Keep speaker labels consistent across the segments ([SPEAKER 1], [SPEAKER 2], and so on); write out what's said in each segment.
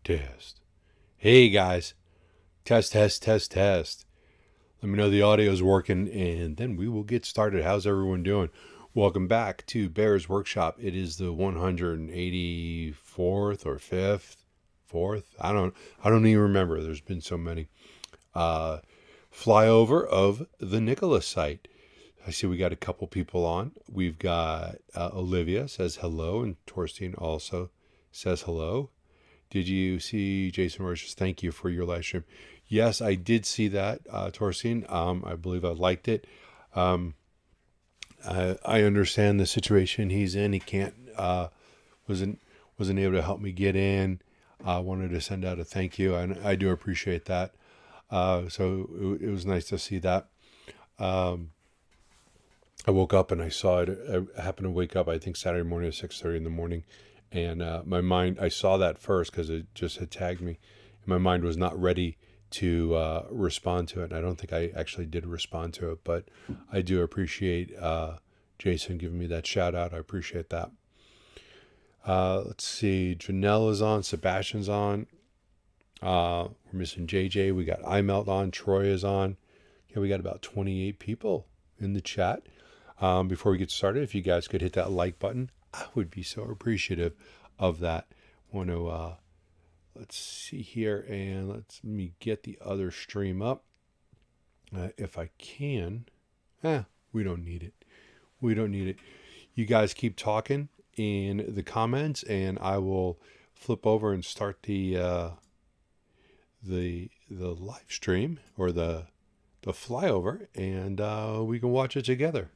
[SPEAKER 1] Test. Hey guys, test. Let me know the audio is working, and then we will get started. How's everyone doing? Welcome back to Bear's Workshop. It is the 184th or 4th. I don't even remember. There's been so many. Flyover of the Nikola site. I see we got a couple people on. We've got Olivia says hello, and Torstein also says hello. Did you see Jason Roche's thank you for your live stream? Yes, I did see that, Torstein. I believe I liked it. I understand the situation he's in. He can't wasn't able to help me get in. I wanted to send out a thank you, and I do appreciate that. So it was nice to see that. I woke up and I saw it. I happened to wake up, I think, Saturday morning at 6:30 in the morning. And my mind, I saw that first because it just had tagged me. And my mind was not ready to respond to it. And I don't think I actually did respond to it. But I do appreciate Jason giving me that shout out. I appreciate that. Let's see. Janelle is on. Sebastian's on. We're missing JJ. We got iMelt on. Troy is on. Okay, we got about 28 people in the chat. Before we get started, if you guys could hit that like button, I would be so appreciative of that. Want to let's see here, and let me get the other stream up if I can. We don't need it. You guys keep talking in the comments, and I will flip over and start the live stream or the flyover, and we can watch it together.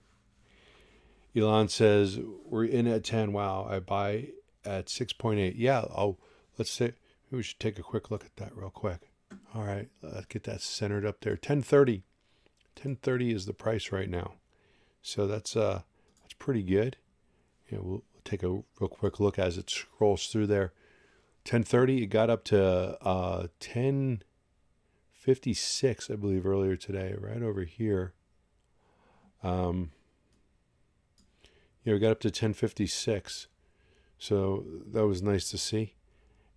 [SPEAKER 1] Elon says, we're in at 10. Wow, I buy at 6.8. Yeah, let's say, maybe we should take a quick look at that real quick. All right, let's get that centered up there. 1030. 1030 is the price right now. So that's pretty good. We'll take a real quick look as it scrolls through there. 1030, it got up to 1056, I believe, earlier today, right over here. We got up to 1056. So that was nice to see.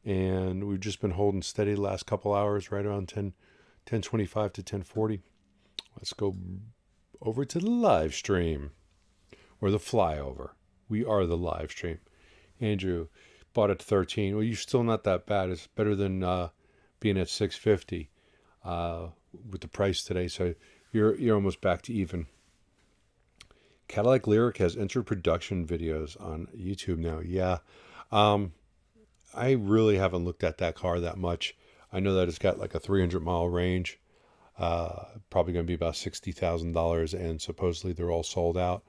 [SPEAKER 1] And we've just been holding steady the last couple hours, right around 1025 to 1040. Let's go over to the live stream or the flyover. We are the live stream. Andrew bought at 13. Well, you're still not that bad. It's better than being at 650 with the price today. So you're almost back to even. Cadillac Lyric has entered production videos on YouTube now. Yeah. I really haven't looked at that car that much. I know that it's got like a 300-mile range. Probably going to be about $60,000, and supposedly they're all sold out.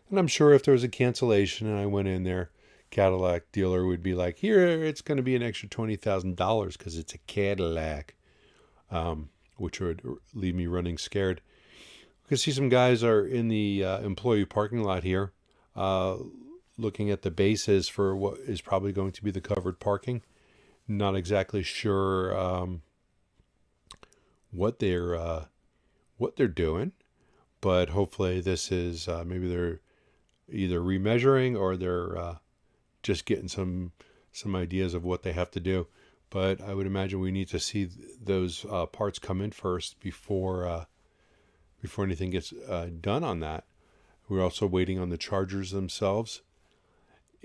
[SPEAKER 1] And I'm sure if there was a cancellation and I went in there, Cadillac dealer would be like, here, it's going to be an extra $20,000 because it's a Cadillac, which would leave me running scared. You can see some guys are in the employee parking lot here looking at the bases for what is probably going to be the covered parking. Not exactly sure what they're doing, but hopefully this is maybe they're either remeasuring or they're just getting some ideas of what they have to do. But I would imagine we need to see those parts come in first before anything gets done on that. We're also waiting on the chargers themselves.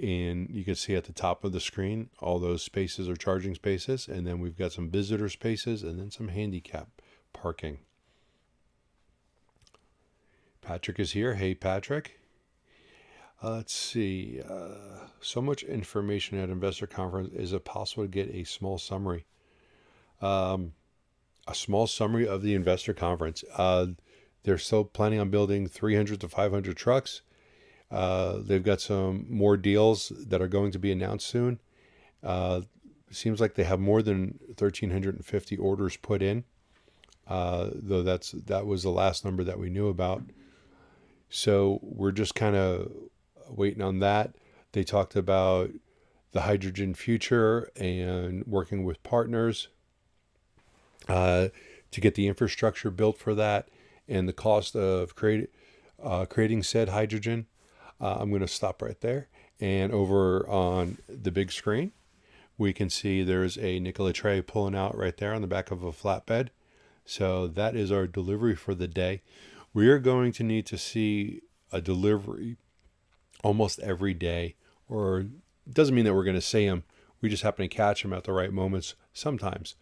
[SPEAKER 1] And you can see at the top of the screen, all those spaces are charging spaces. And then we've got some visitor spaces and then some handicap parking. Patrick is here. Hey, Patrick. Let's see. So much information at investor conference. Is it possible to get a small summary? A small summary of the investor conference. They're still planning on building 300 to 500 trucks. They've got some more deals that are going to be announced soon. Seems like they have more than 1,350 orders put in, though that was the last number that we knew about. So we're just kind of waiting on that. They talked about the hydrogen future and working with partners to get the infrastructure built for that. And the cost of creating said hydrogen. I'm going to stop right there. And over on the big screen, we can see there's a Nikola Tre pulling out right there on the back of a flatbed. So that is our delivery for the day. We are going to need to see a delivery almost every day, or it doesn't mean that we're going to see them. We just happen to catch them at the right moments sometimes.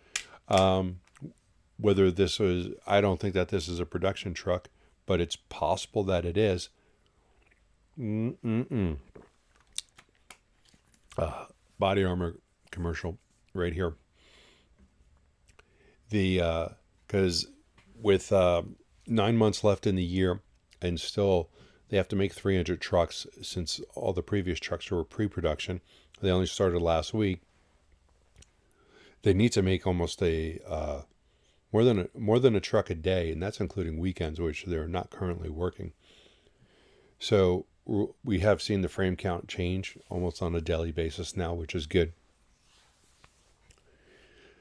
[SPEAKER 1] Whether this is, I don't think that this is a production truck, but it's possible that it is. Body armor commercial right here. Because with 9 months left in the year, and still they have to make 300 trucks, since all the previous trucks were pre-production. They only started last week. They need to make almost more than a truck a day, and that's including weekends, which they're not currently working. So we have seen the frame count change almost on a daily basis now, which is good.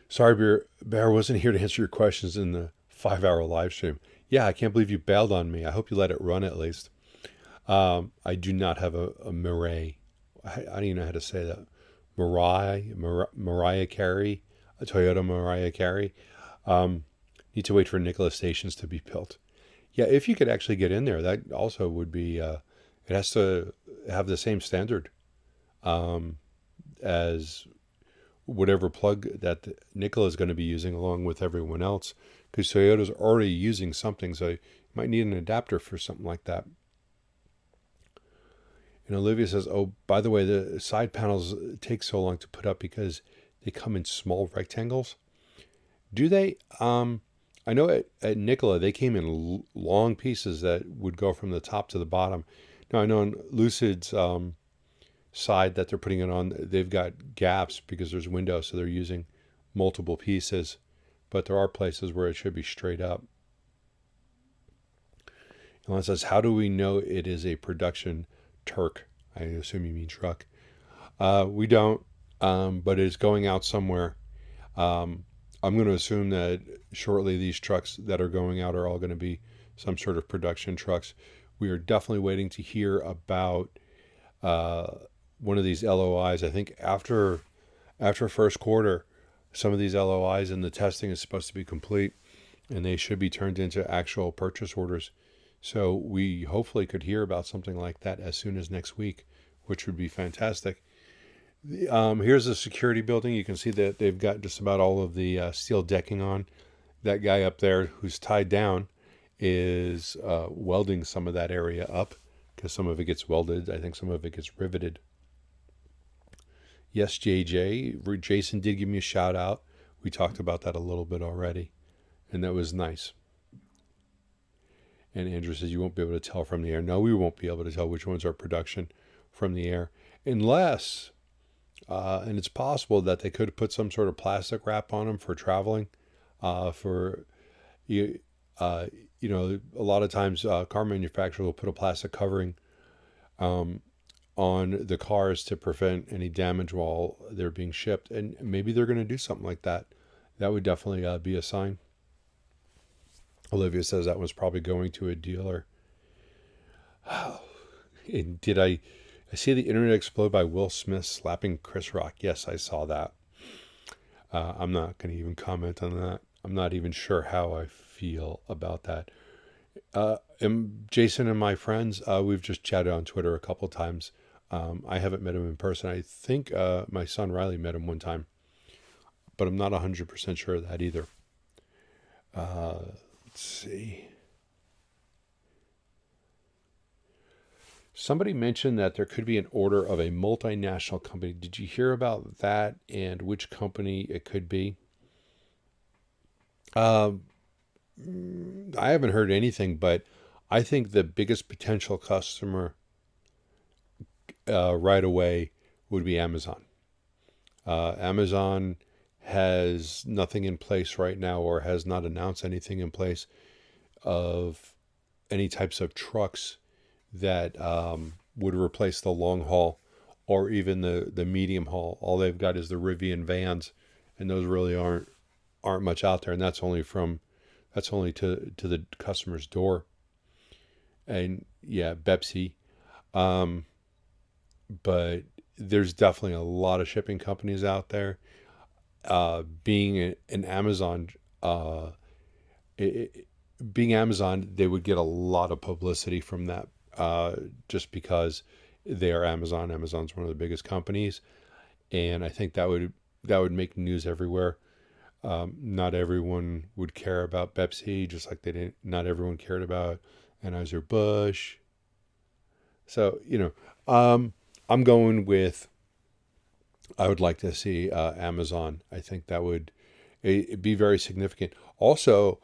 [SPEAKER 1] Sorry, Bear wasn't here to answer your questions in the 5-hour live stream. Yeah, I can't believe you bailed on me. I hope you let it run at least. I do not have a Mirai. I don't even know how to say that. Mariah Carey, a Toyota Mariah Carey. Need to wait for Nikola stations to be built. Yeah, if you could actually get in there, that also would be, it has to have the same standard as whatever plug that Nikola is going to be using along with everyone else, because Toyota's already using something, so you might need an adapter for something like that. And Olivia says, oh, by the way, the side panels take so long to put up because they come in small rectangles. Do they? I know at Nikola, they came in long pieces that would go from the top to the bottom. Now, I know on Lucid's side that they're putting it on, they've got gaps because there's windows, so they're using multiple pieces. But there are places where it should be straight up. Elon says, how do we know it is a production Turk? I assume you mean truck. We don't, but it's going out somewhere. I'm going to assume that shortly these trucks that are going out are all going to be some sort of production trucks. We are definitely waiting to hear about one of these LOIs. I think after first quarter, some of these LOIs and the testing is supposed to be complete, and they should be turned into actual purchase orders. So we hopefully could hear about something like that as soon as next week, which would be fantastic. Here's the security building. You can see that they've got just about all of the steel decking on. That guy up there who's tied down is welding some of that area up, because some of it gets welded. I think some of it gets riveted. Yes, JJ. Jason did give me a shout out. We talked about that a little bit already, and that was nice. And Andrew says you won't be able to tell from the air. No, we won't be able to tell which ones are production from the air, unless, and it's possible that they could put some sort of plastic wrap on them for traveling. You know, a lot of times car manufacturers will put a plastic covering on the cars to prevent any damage while they're being shipped, and maybe they're going to do something like that. That would definitely be a sign. Olivia says that was probably going to a dealer. And did I see the internet explode by Will Smith slapping Chris Rock? Yes, I saw that. I'm not going to even comment on that. I'm not even sure how I feel about that. And Jason and my friends, we've just chatted on Twitter a couple times. I haven't met him in person. I think my son Riley met him one time, but I'm not 100% sure of that either. Let's see. Somebody mentioned that there could be an order of a multinational company. Did you hear about that, and which company it could be? I haven't heard anything, but I think the biggest potential customer right away would be Amazon. Amazon has nothing in place right now, or has not announced anything in place of any types of trucks that would replace the long haul or even the medium haul. All they've got is the Rivian vans, and those really aren't much out there, and that's only to the customer's door. And yeah, Pepsi. But there's definitely a lot of shipping companies out there. Being an Amazon, it, being Amazon, they would get a lot of publicity from that, just because they are Amazon. Amazon's one of the biggest companies, and I think that would make news everywhere. Not everyone would care about Pepsi, just like they didn't. Not everyone cared about Anheuser-Busch. So I'm going with. I would like to see Amazon. I think that would it'd be very significant. Also,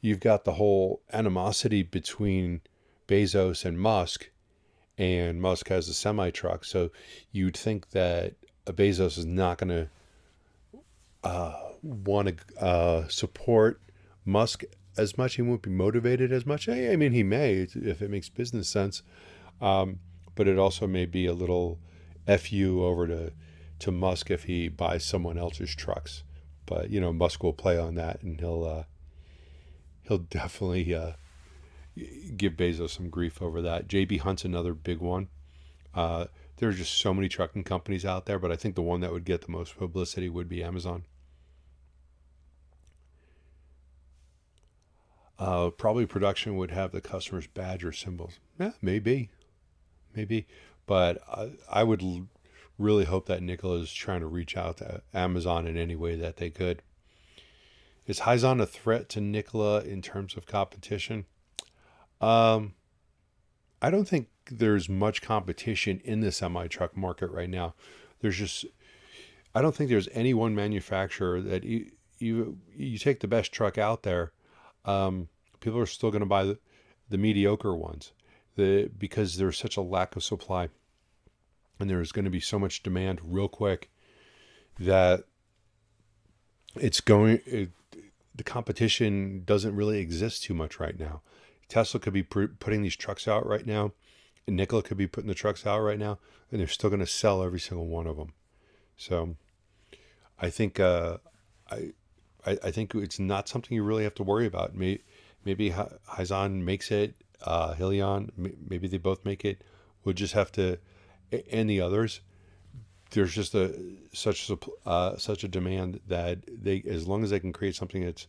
[SPEAKER 1] you've got the whole animosity between Bezos and Musk has a semi truck. So you'd think that Bezos is not going to want to support Musk as much. He won't be motivated as much. I mean, he may if it makes business sense, but it also may be a little fu over to Musk if he buys someone else's trucks. But Musk will play on that, and he'll definitely give Bezos some grief over that. JB Hunt's another big one. There's just so many trucking companies out there, but I think the one that would get the most publicity would be Amazon. Probably production would have the customer's badge or symbols. Yeah, maybe, but I would really hope that Nikola is trying to reach out to Amazon in any way that they could. Is Hyzon a threat to Nikola in terms of competition? I don't think there's much competition in the semi-truck market right now. I don't think there's any one manufacturer that you take the best truck out there. People are still going to buy the mediocre ones, because there's such a lack of supply, and there's going to be so much demand real quick that the competition doesn't really exist too much right now. Tesla could be putting these trucks out right now, and Nikola could be putting the trucks out right now, and they're still going to sell every single one of them. So I think I think it's not something you really have to worry about. Maybe Hyzon makes it, Helion, maybe they both make it. We'll just have to, and the others. There's just such a demand that as long as they can create something that's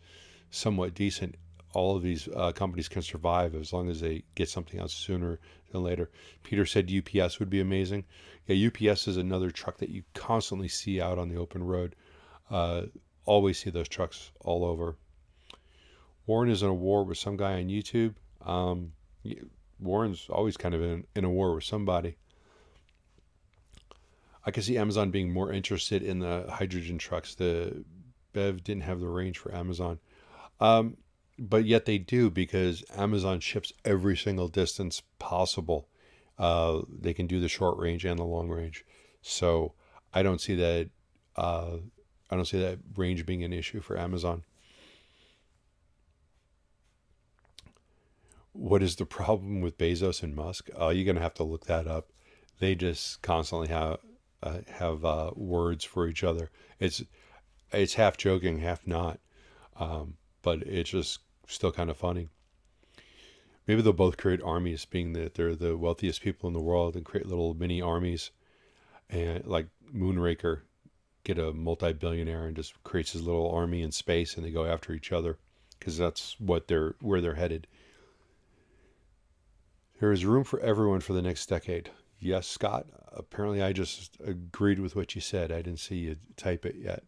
[SPEAKER 1] somewhat decent, all of these companies can survive as long as they get something out sooner than later. Peter said UPS would be amazing. Yeah, UPS is another truck that you constantly see out on the open road. Always see those trucks all over. Warren is in a war with some guy on YouTube. Warren's always kind of in a war with somebody. I can see Amazon being more interested in the hydrogen trucks. The BEV didn't have the range for Amazon. But yet they do, because Amazon ships every single distance possible. They can do the short range and the long range. So I don't see that range being an issue for Amazon. What is the problem with Bezos and Musk? You're going to have to look that up. They just constantly have words for each other. It's half joking, half not. But it's just still kind of funny. Maybe they'll both create armies, being that they're the wealthiest people in the world, and create little mini armies, and like Moonraker, get a multi-billionaire and just creates his little army in space, and they go after each other, because that's where they're headed. There is room for everyone for the next decade. Yes, Scott. Apparently, I just agreed with what you said. I didn't see you type it yet.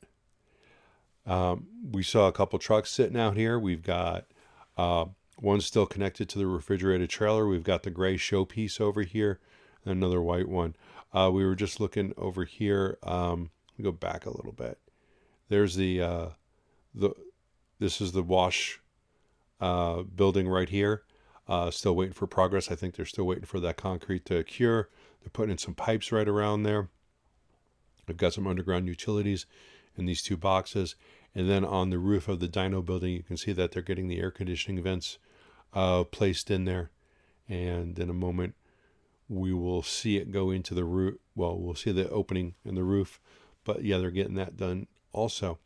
[SPEAKER 1] We saw a couple trucks sitting out here. We've got one still connected to the refrigerated trailer. We've got the gray showpiece over here, and another white one. We were just looking over here. Let me go back a little bit. There's this is the wash building right here. Still waiting for progress. I think they're still waiting for that concrete to cure. They're putting in some pipes right around there. They've got some underground utilities in these two boxes. And then on the roof of the dyno building, you can see that they're getting the air conditioning vents placed in there. And in a moment, we will see it go into the roof. Well, we'll see the opening in the roof. But yeah, they're getting that done also.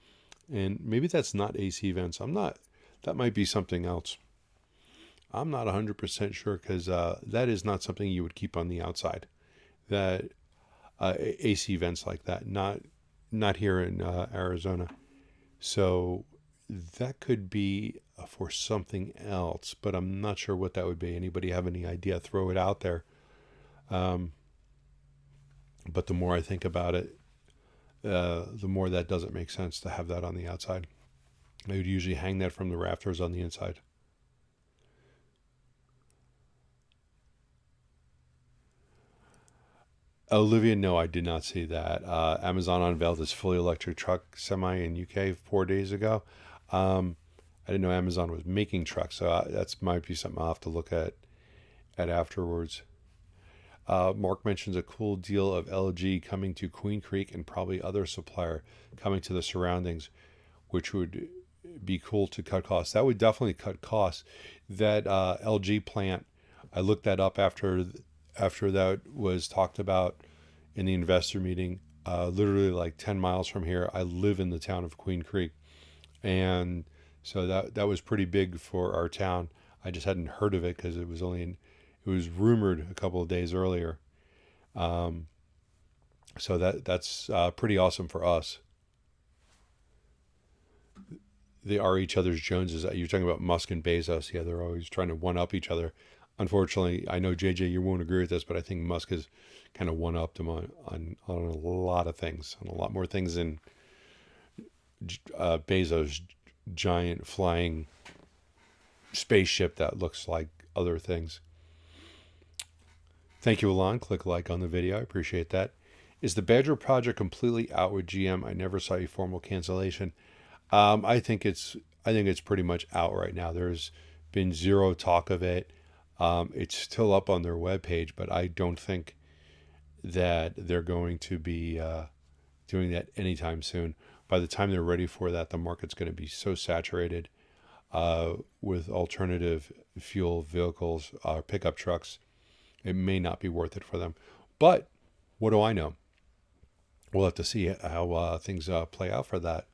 [SPEAKER 1] And maybe that's not AC vents. That might be something else. I'm not 100% sure, because that is not something you would keep on the outside. That AC vents like that. Not here in Arizona. So that could be for something else, but I'm not sure what that would be. Anybody have any idea? Throw it out there. But the more I think about it, the more that doesn't make sense to have that on the outside. I would usually hang that from the rafters on the inside. Olivia, no, I did not see that. Amazon unveiled its fully electric truck semi in UK 4 days ago. I didn't know Amazon was making trucks, so that might be something I'll have to look at afterwards. Mark mentions a cool deal of LG coming to Queen Creek and probably other supplier coming to the surroundings, which would be cool to cut costs. That would definitely cut costs. That LG plant, I looked that up after that was talked about in the investor meeting. Literally like 10 miles from here, I live in the town of Queen Creek, and so that was pretty big for our town. I just hadn't heard of it because it was rumored a couple of days earlier. So that's pretty awesome for us. They are each other's Joneses. You're talking about Musk and Bezos. Yeah, they're always trying to one up each other. Unfortunately, I know JJ, you won't agree with this, but I think Musk has kind of one upped him on a lot of things, on a lot more things than Bezos' giant flying spaceship that looks like other things. Thank you, Alon. Click like on the video. I appreciate that. Is the Badger project completely out with GM? I never saw a formal cancellation. I think it's pretty much out right now. There's been zero talk of it. It's still up on their webpage, but I don't think that they're going to be doing that anytime soon. By the time they're ready for that, the market's going to be so saturated with alternative fuel vehicles, pickup trucks. It may not be worth it for them. But what do I know? We'll have to see how things play out for that.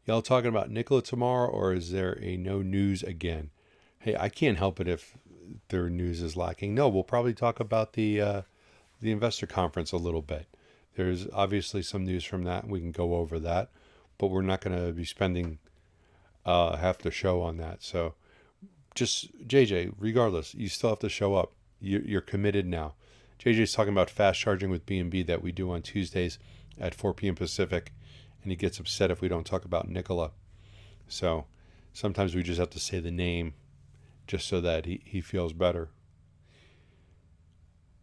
[SPEAKER 1] Y'all talking about Nikola tomorrow, or is there a no news again? Hey, I can't help it if their news is lacking. No, we'll probably talk about the investor conference a little bit. There's obviously some news from that. We can go over that, but we're not going to be spending half the show on that. So just JJ, regardless, you still have to show up. You're committed now. JJ's talking about fast charging with B&B that we do on Tuesdays at 4 p.m. Pacific, and he gets upset if we don't talk about Nikola. So sometimes we just have to say the name just so that he feels better.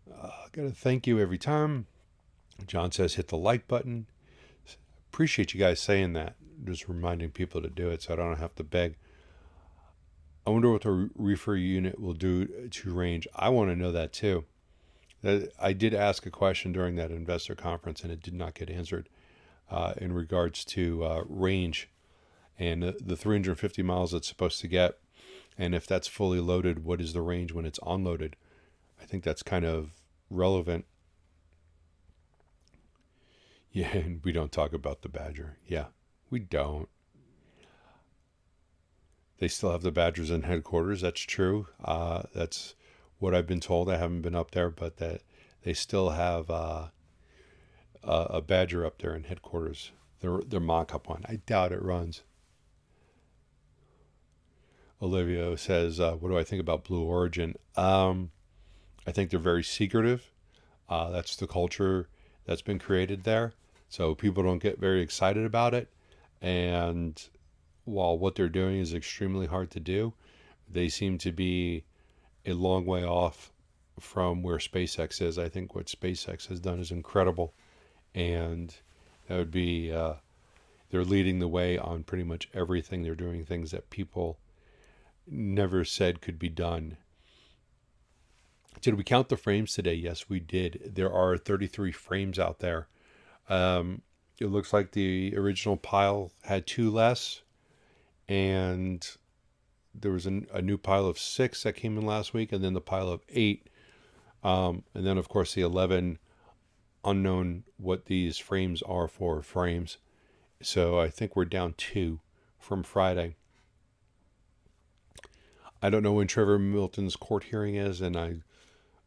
[SPEAKER 1] Got to thank you every time. John says hit the like button. Appreciate you guys saying that. Just reminding people to do it so I don't have to beg. I wonder what the reefer unit will do to range. I want to know that too. I did ask a question during that investor conference and it did not get answered in regards to range and the 350 miles it's supposed to get. And if that's fully loaded, what is the range when it's unloaded? I think that's kind of relevant. Yeah, and we don't talk about the Badger. Yeah, we don't. They still have the Badgers in headquarters. That's true. That's what I've been told. I haven't been up there, but that they still have a Badger up there in headquarters. Their mock-up one. I doubt it runs. Olivia says, what do I think about Blue Origin? I think they're very secretive. That's the culture that's been created there. So people don't get very excited about it. And while what they're doing is extremely hard to do, they seem to be a long way off from where SpaceX is. I think what SpaceX has done is incredible. And that would be, they're leading the way on pretty much everything. They're doing things that people never said could be done. Did we count the frames today? Yes, we did. There are 33 frames out there. It looks like the original pile had 2 less, and there was a new pile of 6 that came in last week, and then the pile of 8, and then of course the 11 unknown what these frames are for frames. So I think we're down 2 from Friday. I don't know when Trevor Milton's court hearing is, and I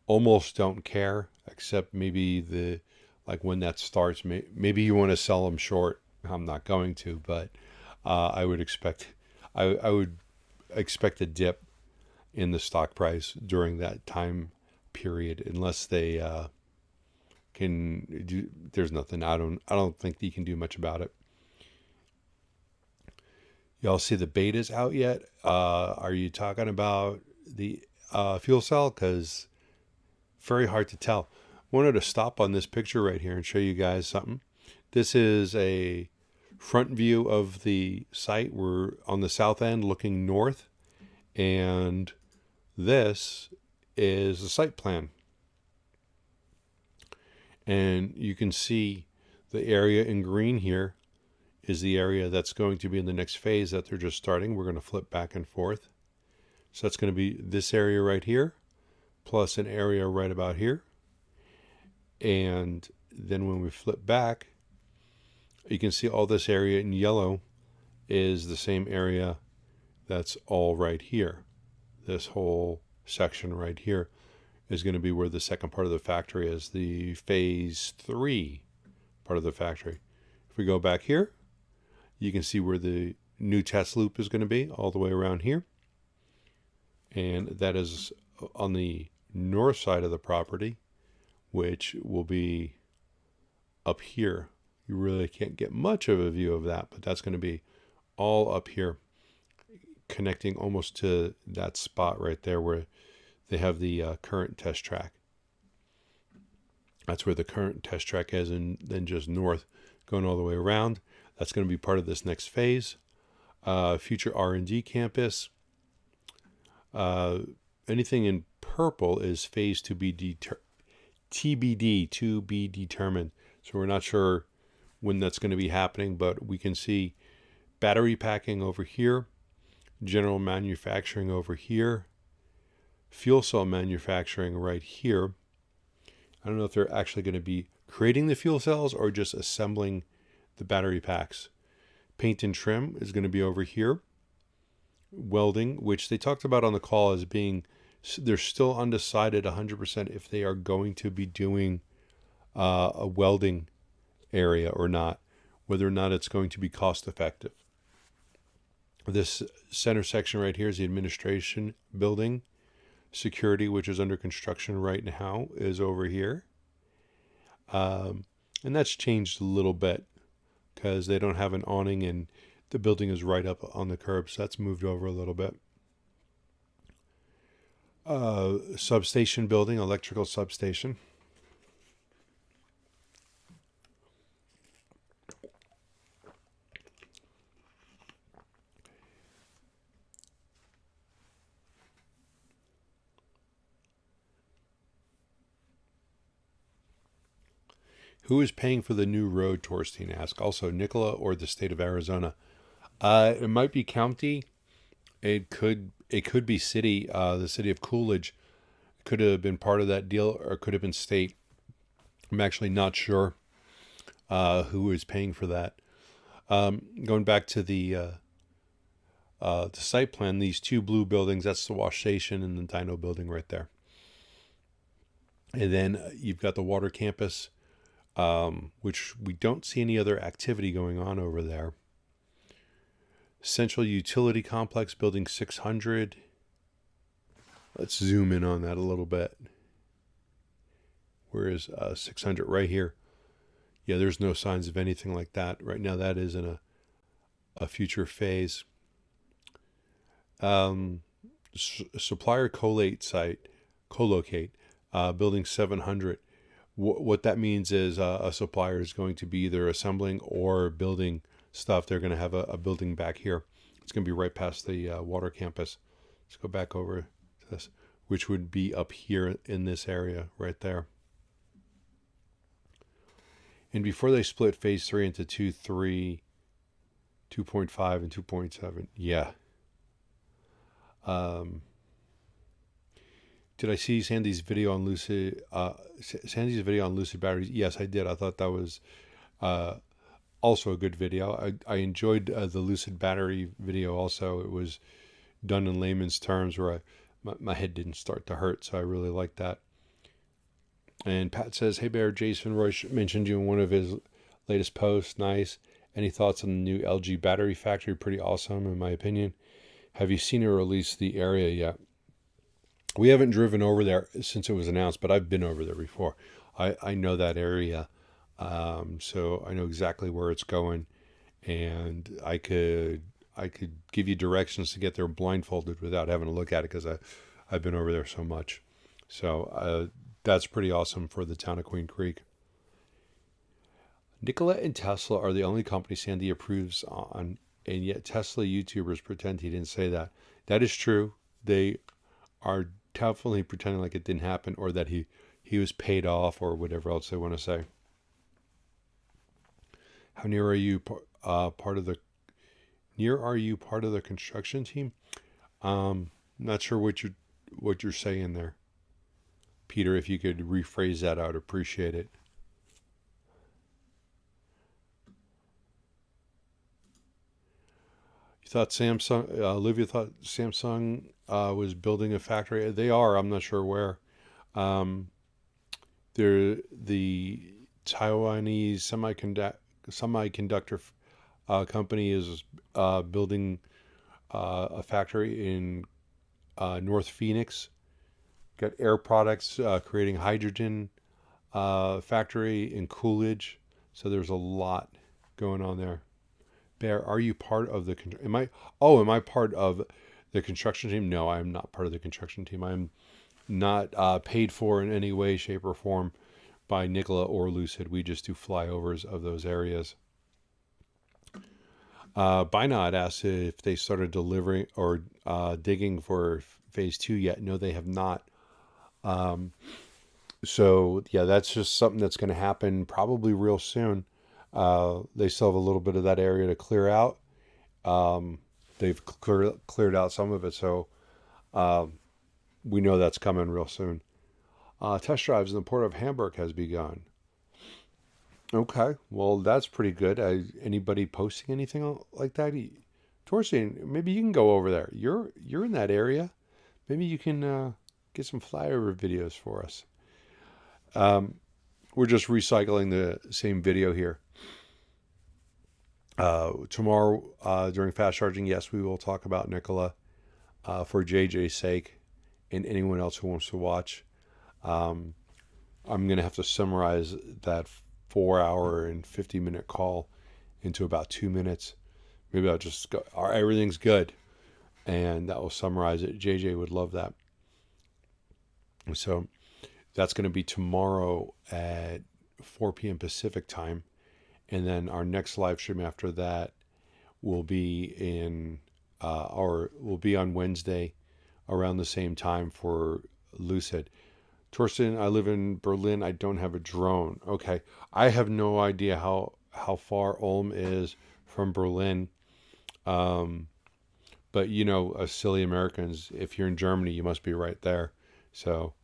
[SPEAKER 1] almost don't care, except maybe like when that starts. Maybe you want to sell them short. I'm not going to, but I would expect I would expect a dip in the stock price during that time period, unless they can do. There's nothing. I don't think you can do much about it. Y'all see the betas out yet? Are you talking about the fuel cell? Because very hard to tell. Wanted to stop on this picture right here and show you guys something. This is a front view of the site. We're on the south end looking north, and this is the site plan. And you can see the area in green here is the area that's going to be in the next phase that they're just starting. We're going to flip back and forth. So that's going to be this area right here, plus an area right about here. And then when we flip back, you can see all this area in yellow is the same area that's all right here. This whole section right here is going to be where the second part of the factory is, the phase 3 part of the factory. If we go back here, you can see where the new test loop is going to be, all the way around here. And that is on the north side of the property, which will be up here. You really can't get much of a view of that, but that's going to be all up here, connecting almost to that spot right there where they have the current test track. That's where the current test track is, and then just north, going all the way around. That's going to be part of this next phase. Future R&D campus. Anything in purple is phase to be TBD, to be determined. So we're not sure when that's going to be happening, but we can see battery packing over here, general manufacturing over here, fuel cell manufacturing right here. I don't know if they're actually going to be creating the fuel cells or just assembling the battery packs. Paint and trim is going to be over here. Welding, which they talked about on the call as being, they're still undecided 100% if they are going to be doing a welding area or not, whether or not it's going to be cost effective. This center section right here is the administration building. Security, which is under construction right now, is over here. And that's changed a little bit because they don't have an awning and the building is right up on the curb, so that's moved over a little bit. Substation building, electrical substation. Who is paying for the new road, Torstein asked. Also, Nikola or the state of Arizona? It might be county. It could be city. The city of Coolidge could have been part of that deal, or could have been state. I'm actually not sure who is paying for that. Going back to the site plan, these two blue buildings, that's the wash station and the dyno building right there. And then you've got the water campus, which we don't see any other activity going on over there. Central Utility Complex, building 600. Let's zoom in on that a little bit. Where is 600? Right here. Yeah, there's no signs of anything like that. Right now, that is in a future phase. Supplier collate site, colocate, building 700. What that means is a supplier is going to be either assembling or building stuff. They're going to have a building back here. It's going to be right past the water campus. Let's go back over to this, which would be up here in this area right there. And before they split phase 3 into 2, 3, 2.5, and 2.7, yeah. Did I see Sandy's video on Lucid batteries? Yes, I did. I thought that was also a good video. I enjoyed the Lucid battery video also. It was done in layman's terms where my head didn't start to hurt. So I really like that. And Pat says, "Hey Bear, Jason Royce mentioned you in one of his latest posts. Nice. Any thoughts on the new LG battery factory? Pretty awesome, in my opinion. Have you seen it release the area yet?" We haven't driven over there since it was announced, but I've been over there before. I know that area, so I know exactly where it's going, and I could give you directions to get there blindfolded without having to look at it because I've been over there so much. So that's pretty awesome for the town of Queen Creek. Nikola and Tesla are the only company Sandy approves on, and yet Tesla YouTubers pretend he didn't say that. That is true. They are definitely pretending like it didn't happen, or that he was paid off, or whatever else they want to say. How near are you part of the construction team? Not sure what you're saying there, Peter. If you could rephrase that, I would appreciate it. Olivia thought Samsung was building a factory. They are. I'm not sure where. They're the Taiwanese semiconductor company is building a factory in North Phoenix. Got Air Products creating hydrogen factory in Coolidge. So there's a lot going on there. Bear, are you part of the? Am I part of the construction team? No, I am not part of the construction team. I'm not paid for in any way, shape, or form by Nikola or Lucid. We just do flyovers of those areas. Binod asked if they started delivering or digging for phase 2 yet. No, they have not. So yeah, that's just something that's going to happen probably real soon. They still have a little bit of that area to clear out. They've cleared out some of it, so we know that's coming real soon. Test drives in the port of Hamburg has begun. Okay, well that's pretty good. Anybody posting anything like that? Torsten, maybe you can go over there. You're in that area. Maybe you can get some flyover videos for us. We're just recycling the same video here. Tomorrow, during fast charging, yes, we will talk about Nikola for JJ's sake and anyone else who wants to watch. I'm going to have to summarize that 4-hour and 50-minute call into about 2 minutes. Maybe I'll just go, everything's good, and that will summarize it. JJ would love that. So that's going to be tomorrow at 4 p.m. Pacific time. And then our next live stream after that will be will be on Wednesday around the same time for Lucid. Torsten, I live in Berlin. I don't have a drone. Okay. I have no idea how far Ulm is from Berlin. But us silly Americans, if you're in Germany, you must be right there. So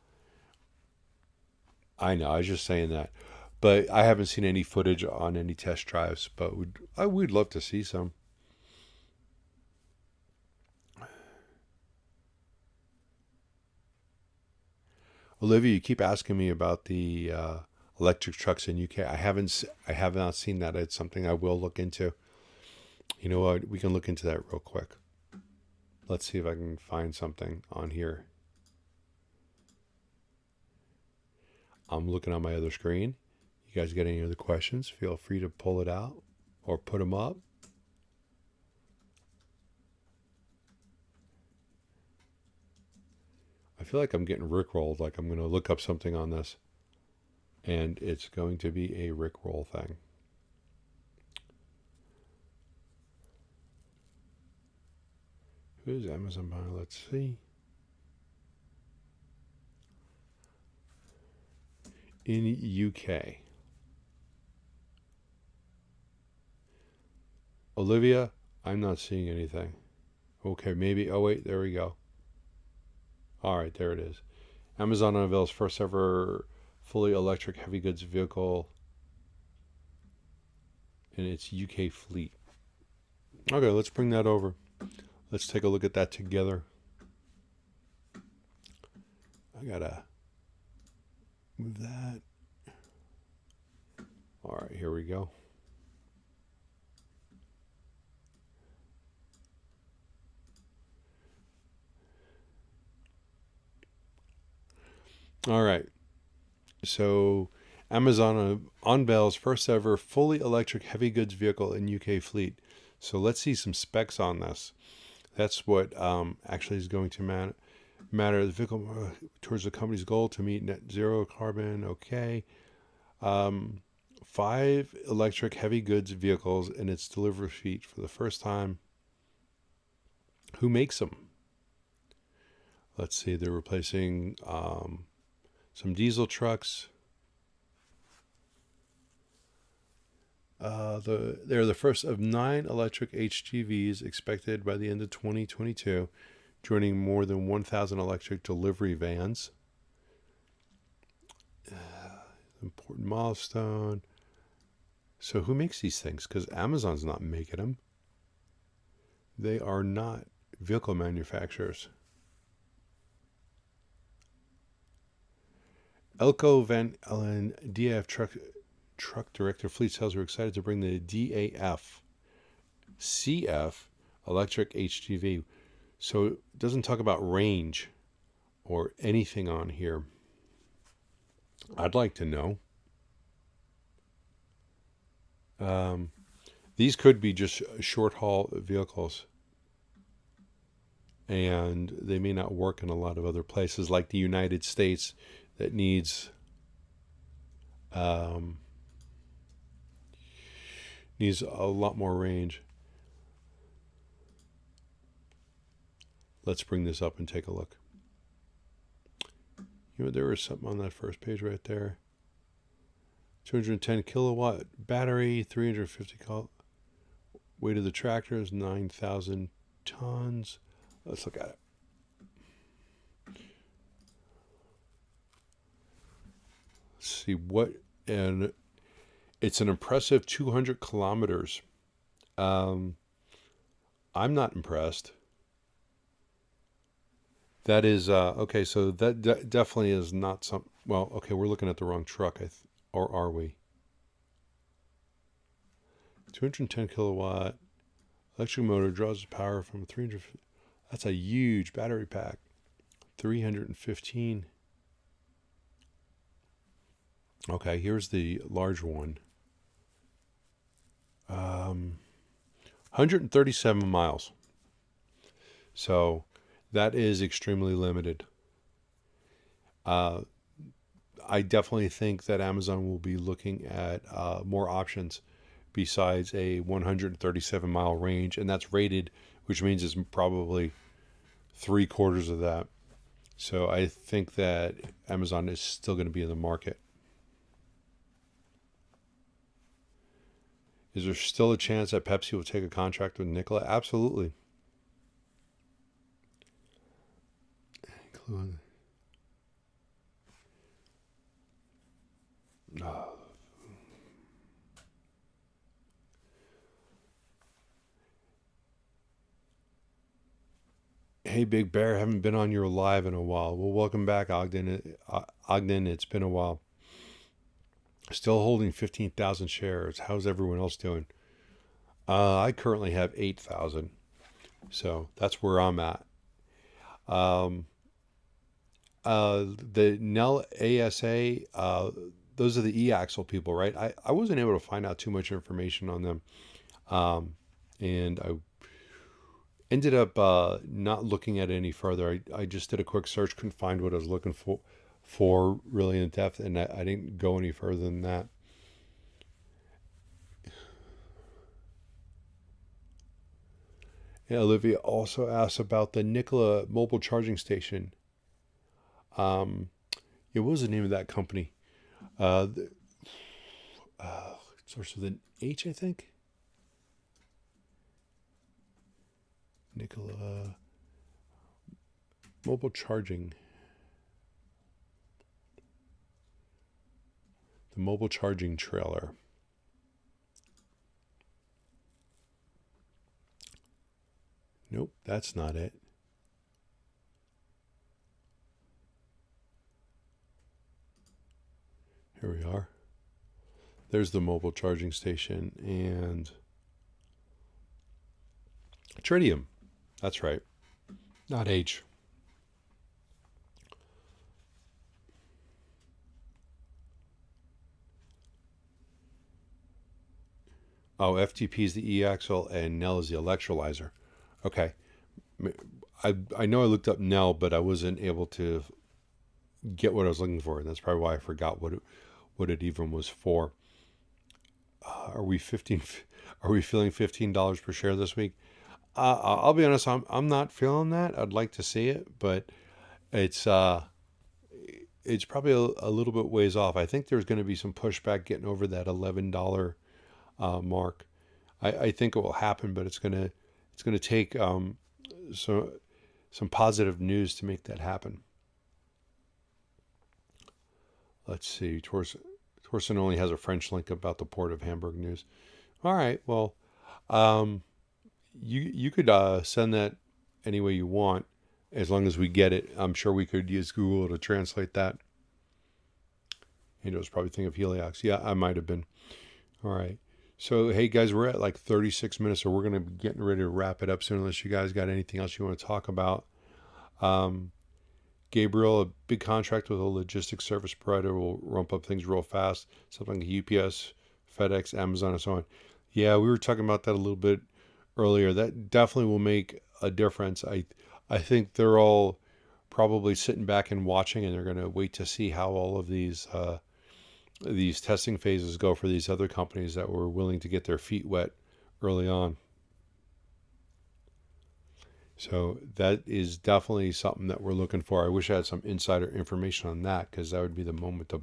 [SPEAKER 1] I know, I was just saying that. But I haven't seen any footage on any test drives, but we'd love to see some. Olivia, you keep asking me about the electric trucks in UK. I have not seen that. It's something I will look into. You know what? We can look into that real quick. Let's see if I can find something on here. I'm looking on my other screen. You guys got any other questions? Feel free to pull it out or put them up. I feel like I'm getting rickrolled, like I'm going to look up something on this, and it's going to be a rickroll thing. Who's Amazon buyer? Let's see. In UK. Olivia, I'm not seeing anything. Okay, maybe. Oh, wait, there we go. All right, there it is. Amazon unveils first ever fully electric heavy goods vehicle in its UK fleet. Okay, let's bring that over. Let's take a look at that together. I gotta move that. All right, here we go. All right. So Amazon unveils first ever fully electric heavy goods vehicle in UK fleet. So let's see some specs on this. That's what actually is going to matter. The vehicle towards the company's goal to meet net zero carbon. Okay. 5 electric heavy goods vehicles in its delivery fleet for the first time. Who makes them? Let's see. They're replacing some diesel trucks. They're the first of 9 electric HGVs expected by the end of 2022, joining more than 1,000 electric delivery vans. Important milestone. So who makes these things? Because Amazon's not making them. They are not vehicle manufacturers. Elko Van Ellen, DAF truck director fleet sales, are excited to bring the DAF CF electric HGV. So it doesn't talk about range or anything on here. I'd like to know. These could be just short haul vehicles, and they may not work in a lot of other places like the United States that needs a lot more range. Let's bring this up and take a look. You know, there was something on that first page right there. 210 kilowatt battery, 350 weight of the tractor is 9,000 tons. Let's look at it. Let's see what, and it's an impressive 200 kilometers. I'm not impressed. That is, okay, so that definitely is not some, well, okay, we're looking at the wrong truck, or are we? 210 kilowatt electric motor draws power from 300, that's a huge battery pack. 315. Okay, here's the large one. 137 miles. So that is extremely limited. I definitely think that Amazon will be looking at more options besides a 137 mile range, and that's rated, which means it's probably 3/4 of that. So I think that Amazon is still going to be in the market. Is there still a chance that Pepsi will take a contract with Nikola? Absolutely. Hey, Big Bear, haven't been on your live in a while. Well, welcome back, Ogden. Ogden, it's been a while. Still holding 15,000 shares. How's everyone else doing? I currently have 8,000. So that's where I'm at. The Nell ASA, those are the e-axle people, right? I wasn't able to find out too much information on them. And I ended up not looking at it any further. I just did a quick search, couldn't find what I was looking for really in depth, and I didn't go any further than that. Yeah, Olivia also asked about the Nikola mobile charging station. What was the name of that company? It starts with an H, I think. Nikola mobile charging. The mobile charging trailer. Nope, that's not it. Here we are. There's the mobile charging station and tritium. That's right. Not H. Oh, FTP is the E-axle and Nel is the electrolyzer. Okay. I know I looked up Nel, but I wasn't able to get what I was looking for. And that's probably why I forgot what it even was for. Are we feeling $15 per share this week? I'll be honest, I'm not feeling that. I'd like to see it, but it's it's probably a little bit ways off. I think there's going to be some pushback getting over that $11 mark. I think it will happen, but it's gonna take some positive news to make that happen. Let's see. Torsten only has a French link about the Port of Hamburg news. All right. Well, you could send that any way you want, as long as we get it. I'm sure we could use Google to translate that. Angel's probably thinking of Heliox. Yeah, I might have been. All right. So, hey, guys, we're at like 36 minutes, so we're going to be getting ready to wrap it up soon, unless you guys got anything else you want to talk about. Gabriel, a big contract with a logistics service provider will rump up things real fast. Something like UPS, FedEx, Amazon, and so on. Yeah, we were talking about that a little bit earlier. That definitely will make a difference. I think they're all probably sitting back and watching, and they're going to wait to see how all of these testing phases go for these other companies that were willing to get their feet wet early on. So that is definitely something that we're looking for. I wish I had some insider information on that, because that would be the moment to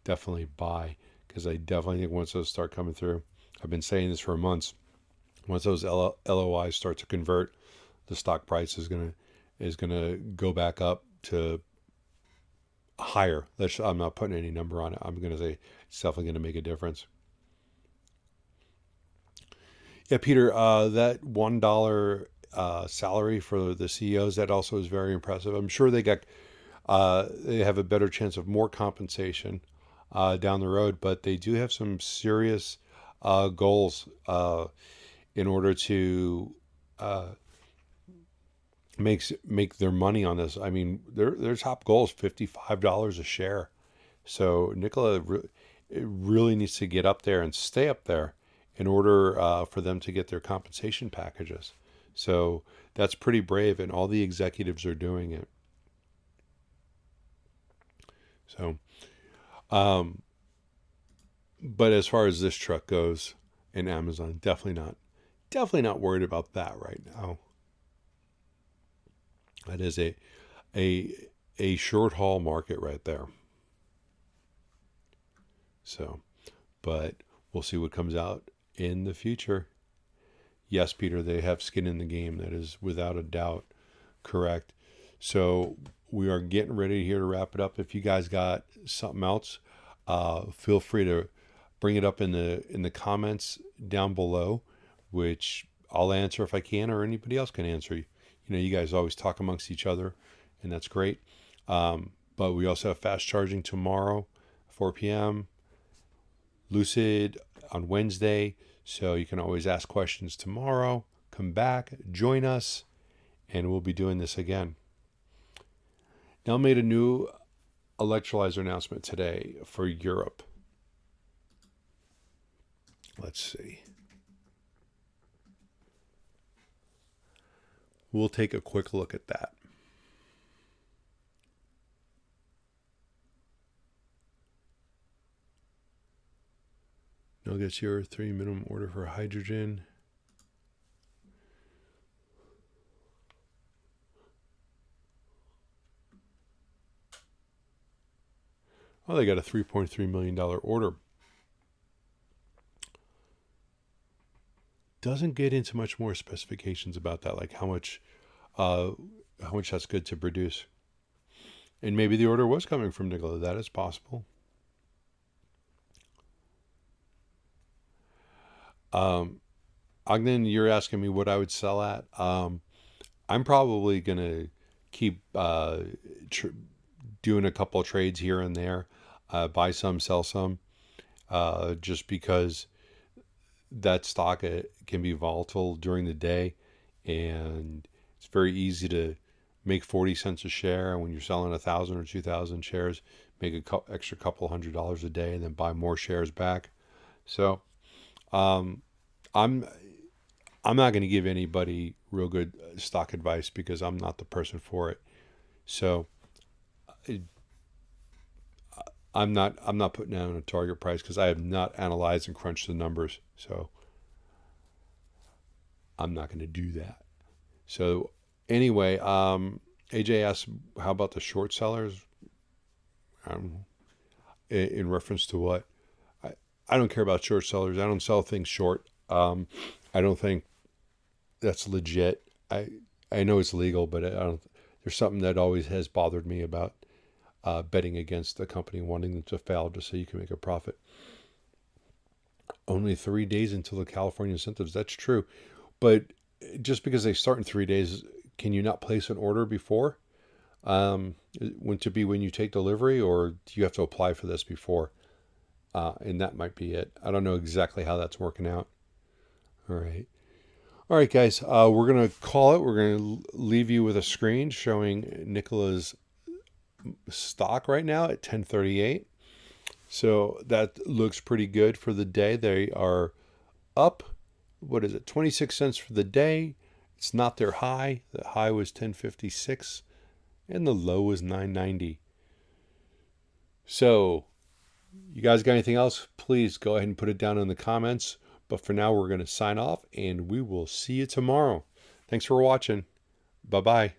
[SPEAKER 1] definitely buy, because I definitely think once those start coming through, I've been saying this for months, once those LOIs start to convert, the stock price is gonna go back up to higher. I'm not putting any number on it. I'm gonna say it's definitely gonna make a difference. Yeah, Peter, that $1 salary for the CEOs, that also is very impressive. I'm sure they have a better chance of more compensation down the road, but they do have some serious goals in order to make their money on this. I mean, their top goal is $55 a share. So Nikola really needs to get up there and stay up there in order for them to get their compensation packages. So that's pretty brave, and all the executives are doing it. So, but as far as this truck goes, in Amazon, definitely not worried about that right now. That is a short haul market right there. So, but we'll see what comes out in the future. Yes, Peter, they have skin in the game. That is without a doubt correct. So we are getting ready here to wrap it up. If you guys got something else, feel free to bring it up in the comments down below, which I'll answer if I can, or anybody else can answer. You know, you guys always talk amongst each other, and that's great. But we also have fast charging tomorrow, 4 p.m. Lucid on Wednesday. So you can always ask questions tomorrow. Come back, join us, and we'll be doing this again. Nel made a new electrolyzer announcement today for Europe. Let's see. We'll take a quick look at that. Nel gets your 3 minimum order for hydrogen. Oh, they got a $3.3 million order. Doesn't get into much more specifications about that, like how much that's good to produce. And maybe the order was coming from Nikola. That is possible. Ogden, you're asking me what I would sell at. I'm probably going to keep doing a couple of trades here and there, buy some, sell some, just because that stock can be volatile during the day, and it's very easy to make 40 cents a share. And when you're selling 1,000 or 2,000 shares, make a extra couple $100 a day, and then buy more shares back. So I'm I'm not going to give anybody real good stock advice because I'm not the person for it. So I'm not putting down a target price because I have not analyzed and crunched the numbers. So I'm not going to do that. So anyway, AJ asked, how about the short sellers? In reference to what? I don't care about short sellers. I don't sell things short. I don't think that's legit. I know it's legal, but I don't. There's something that always has bothered me about betting against the company, wanting them to fail just so you can make a profit. Only 3 days until the California incentives. That's true, but just because they start in 3 days, can you not place an order before? Wouldn't it be when you take delivery, or do you have to apply for this before? And that might be it. I don't know exactly how that's working out. All right, guys. We're gonna call it. We're gonna leave you with a screen showing Nikola's stock right now at 1038. So that looks pretty good for the day. They are up. What is it? 26 cents for the day. It's not their high. The high was 1056, and the low was 990. So, you guys got anything else? Please go ahead and put it down in the comments. But for now, we're going to sign off, and we will see you tomorrow. Thanks for watching. Bye-bye.